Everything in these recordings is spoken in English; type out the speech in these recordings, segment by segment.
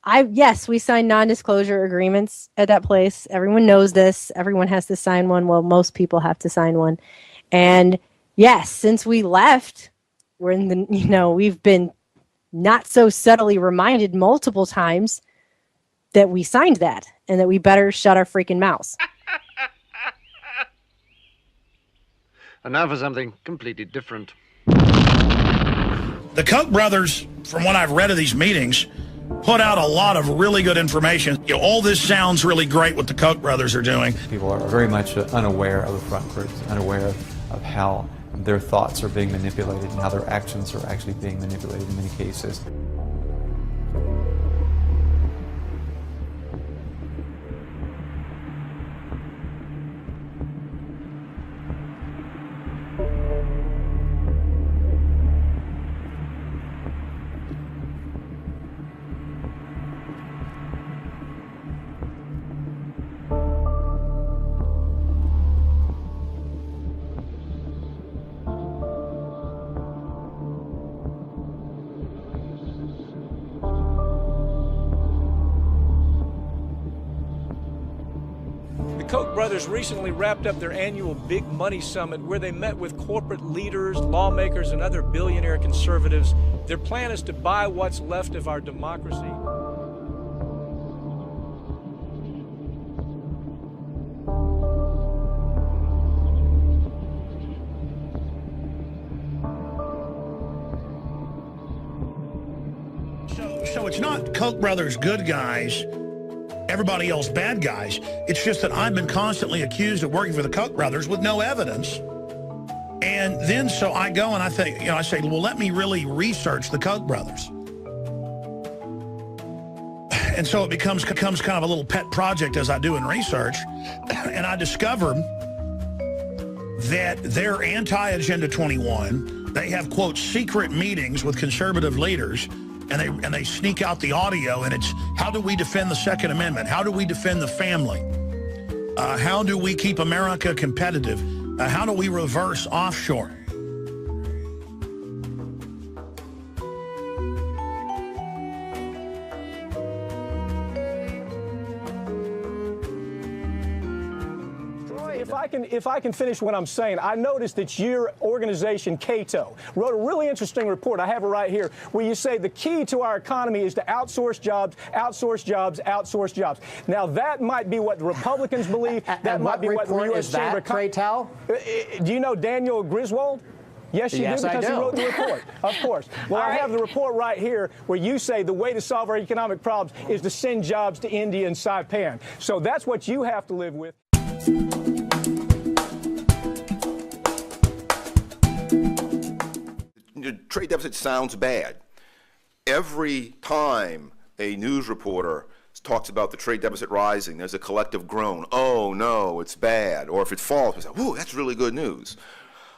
Yes, we signed non-disclosure agreements at that place. Everyone knows this. Everyone has to sign one. Well, most people have to sign one. And yes, since we left, we're in the, we've been not so subtly reminded multiple times that we signed that and that we better shut our freaking mouths. And now for something completely different. The Koch brothers, from what I've read of these meetings, put out a lot of really good information. All this sounds really great what the Koch brothers are doing. People are very much unaware of the front groups, unaware of how their thoughts are being manipulated and how their actions are actually being manipulated in many cases. The Koch brothers recently wrapped up their annual Big Money Summit where they met with corporate leaders, lawmakers, and other billionaire conservatives. Their plan is to buy what's left of our democracy. So it's not Koch brothers good guys, everybody else bad guys. It's just that I've been constantly accused of working for the Koch brothers with no evidence. And then so I go and I think, I say, well, let me really research the Koch brothers. And so it becomes kind of a little pet project as I do in research. And I discover that they're anti-Agenda 21. They have, quote, secret meetings with conservative leaders. And they sneak out the audio, and it's, how do we defend the Second Amendment? How do we defend the family? How do we keep America competitive? How do we reverse offshore? If I can finish what I'm saying, I noticed that your organization, Cato, wrote a really interesting report. I have it right here, where you say the key to our economy is to outsource jobs, outsource jobs, outsource jobs. Now, that might be what the Republicans believe. That might be what the U.S. Chamber of Commerce. Do you know Daniel Griswold? Yes, you do, because he wrote the report. Of course. Well, I have the report right here where you say the way to solve our economic problems is to send jobs to India and Saipan. So that's what you have to live with. The trade deficit sounds bad. Every time a news reporter talks about the trade deficit rising, there's a collective groan. Oh, no, it's bad. Or if it falls, we say, whoa, that's really good news.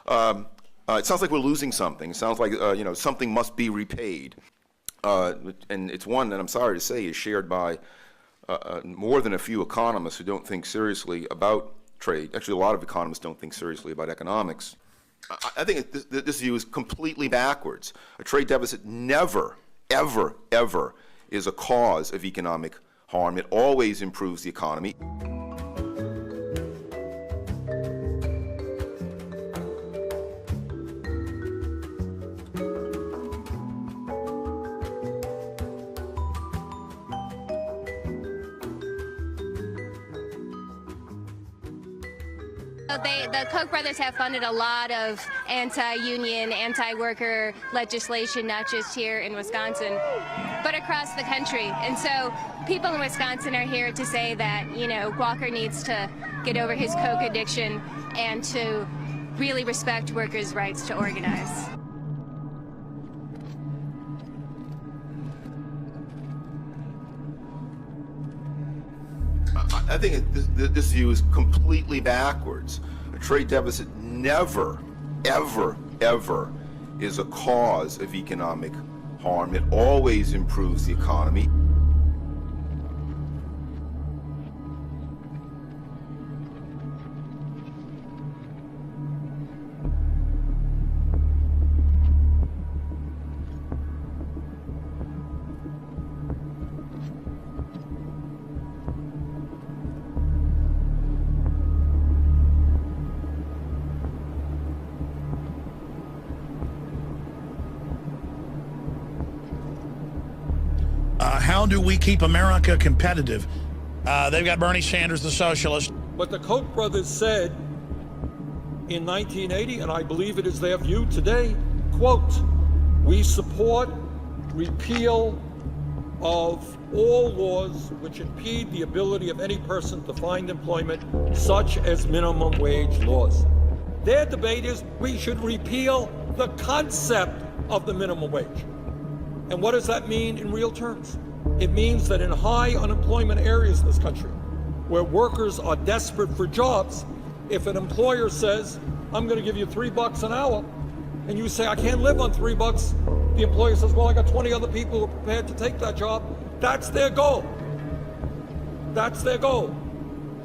It sounds like we're losing something. It sounds like something must be repaid. And it's one that I'm sorry to say is shared by more than a few economists who don't think seriously about trade. Actually, a lot of economists don't think seriously about economics. I think this view is completely backwards. A trade deficit never, ever, ever is a cause of economic harm. It always improves the economy. The Koch brothers have funded a lot of anti-union, anti-worker legislation, not just here in Wisconsin, but across the country. And so people in Wisconsin are here to say that, Walker needs to get over his coke addiction and to really respect workers' rights to organize. I think this view is completely backwards. A trade deficit never, ever, ever is a cause of economic harm. It always improves the economy. How do we keep America competitive? They've got Bernie Sanders, the socialist. What the Koch brothers said in 1980, and I believe it is their view today, quote, "We support repeal of all laws which impede the ability of any person to find employment, such as minimum wage laws." Their debate is we should repeal the concept of the minimum wage. And what does that mean in real terms? It means that in high unemployment areas in this country, where workers are desperate for jobs, if an employer says, "I'm going to give you $3 an hour," and you say, "I can't live on $3, the employer says, "Well, I got 20 other people who are prepared to take that job." That's their goal. That's their goal.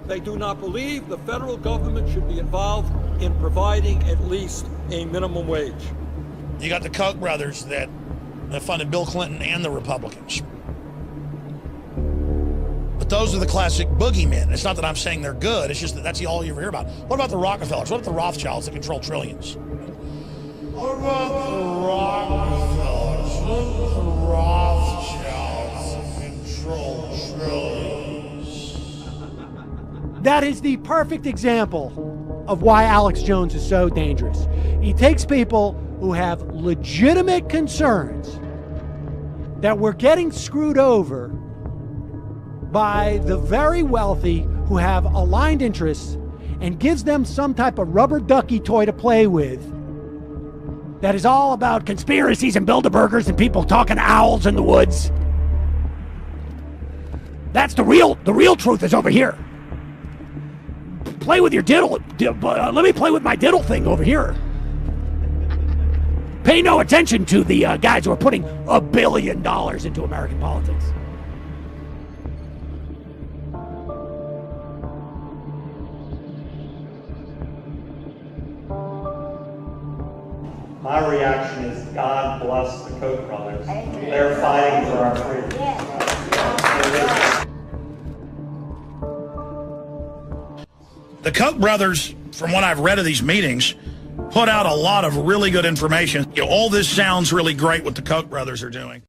They do not believe the federal government should be involved in providing at least a minimum wage. You got the Koch brothers that funded Bill Clinton and the Republicans. But those are the classic boogeymen. It's not that I'm saying they're good. It's just that that's all you ever hear about. What about the Rockefellers? What about the Rothschilds that control trillions? What about the Rockefellers? What about the Rothschilds that control trillions? That is the perfect example of why Alex Jones is so dangerous. He takes people who have legitimate concerns that we're getting screwed over by the very wealthy who have aligned interests and gives them some type of rubber ducky toy to play with that is all about conspiracies and Bilderbergers and people talking to owls in the woods. That's the real truth is over here. Play with your diddle. Let me play with my diddle thing over here. Pay no attention to the guys who are putting $1 billion into American politics. My reaction is God bless the Koch brothers. They're fighting for our freedom. The Koch brothers, from what I've read of these meetings, put out a lot of really good information. All this sounds really great what the Koch brothers are doing.